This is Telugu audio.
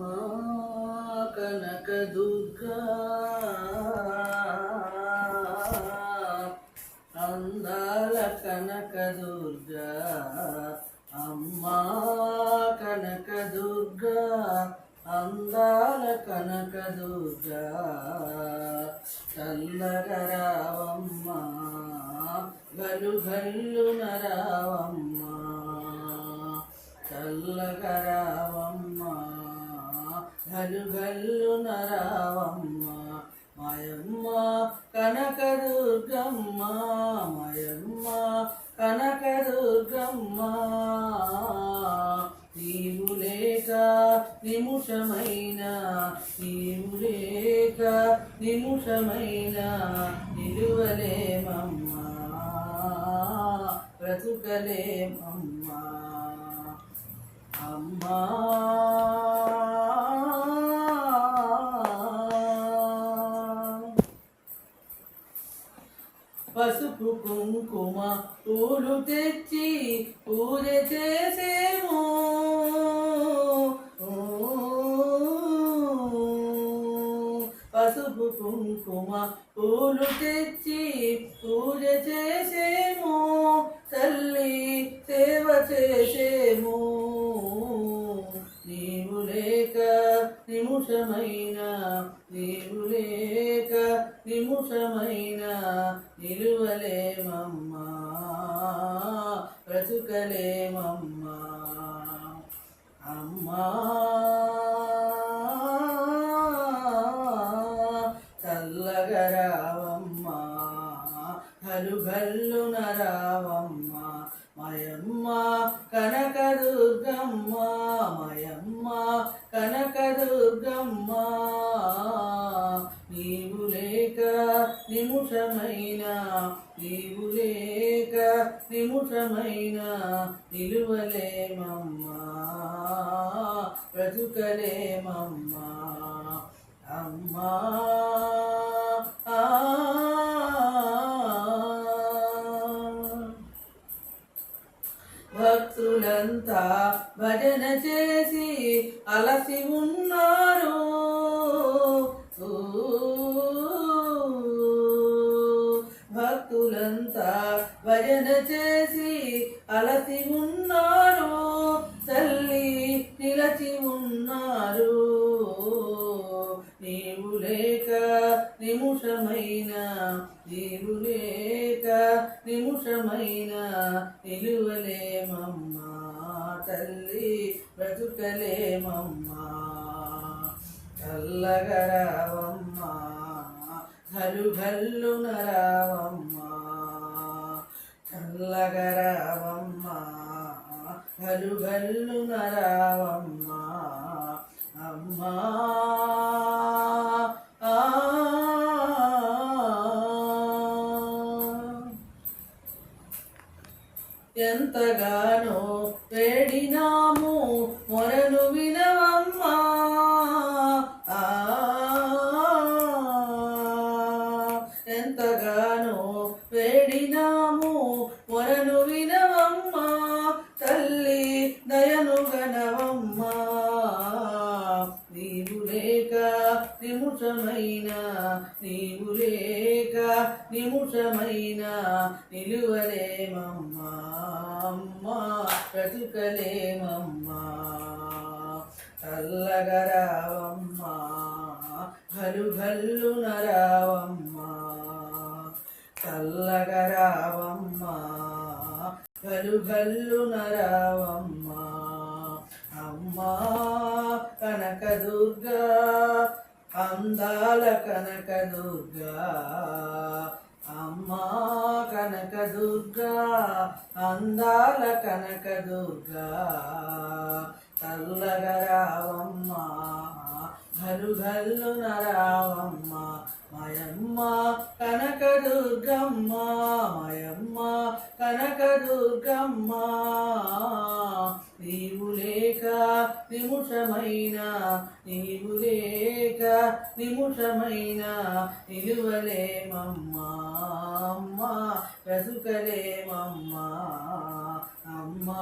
అమ్మా కనకదుర్గా అందాల కనకదుర్గా అమ్మా కనకదుర్గా అందాల కనకదుర్గా చల్లగా రావమ్మా గలు గల్లున రావమ్మా చల్లగా రావమ్మా గలు గల్లున రావమ్మా మాయమ్మ కనకదుర్గమ్మ మాయమ్మ కనకదుర్గమ్మ నీవు లేక నిముషమైన నీవు లేక నిముషమైన నిలువలేమమ్మా బ్రతుకలేమమ్మా అమ్మా పసుపు కుంకుమ పూలు తెచ్చి పూజ చేసేమో పసుపు కుంకుమ పూలు తెచ్చి పూజ చేసేమో తల్లి సేవ చేసేమో నీవు లేక నిముషమైన నీవు లేక నిముషమైన నిలువలేమమ్మా బ్రతుకలేమమ్మా అమ్మా చల్లగా రావమ్మా గలు గల్లున రావమ్మా మాయమ్మ కనకదుర్గమ్మ మాయమ్మ కనకదుర్గమ్మ నీవు లేక నిముషమైన నీవు లేక నిముషమైన నిలువలేమమ్మా బ్రతుకలేమమ్మా అమ్మా భక్తులంతా భజన చేసి అలసి ఉన్నారు భక్తులంతా భజన చేసి అలసి ఉన్నారు తల్లి నిలచి ఉన్నారు నీవు లేక నిముషమైన నీవు లేక నిముషమైన నిలువలేమమ్మా తల్లి బ్రతుకలేమమ్మా చల్లగా రావమ్మా గలు గల్లున రావమ్మా చల్లగా రావమ్మా గలు గల్లున రావమ్మా అమ్మా ఎంతగానో వేడినాము మొరను వినవమ్మా ఎంతగానో వేడినాము మొరను వినవమ్మా తల్లి దయను గనవమ్మా నీవు లేక నిముషమైన నీవు లేక నిముషమైన నిలువలేమమ్మా అమ్మా బ్రతుకలేమమ్మా చల్లగా రావమ్మా గలు గల్లున రావమ్మా చల్లగా రావమ్మా గలు గల్లున రావమ్మా అమ్మా కనకదుర్గా అందాల కనకదుర్గా అమ్మా కనకదుర్గా అందాల కనకదుర్గా చల్లగా రావమ్మా గలు గల్లున రావమ్మా మాయమ్మ కనకదుర్గమ్మ మాయమ్మ కనకదుర్గమ్మ నీవు లేక నిముషమైన నీవు లేక నిముషమైన నిలువలేమమ్మా అమ్మా బ్రతుకలేమమ్మా అమ్మా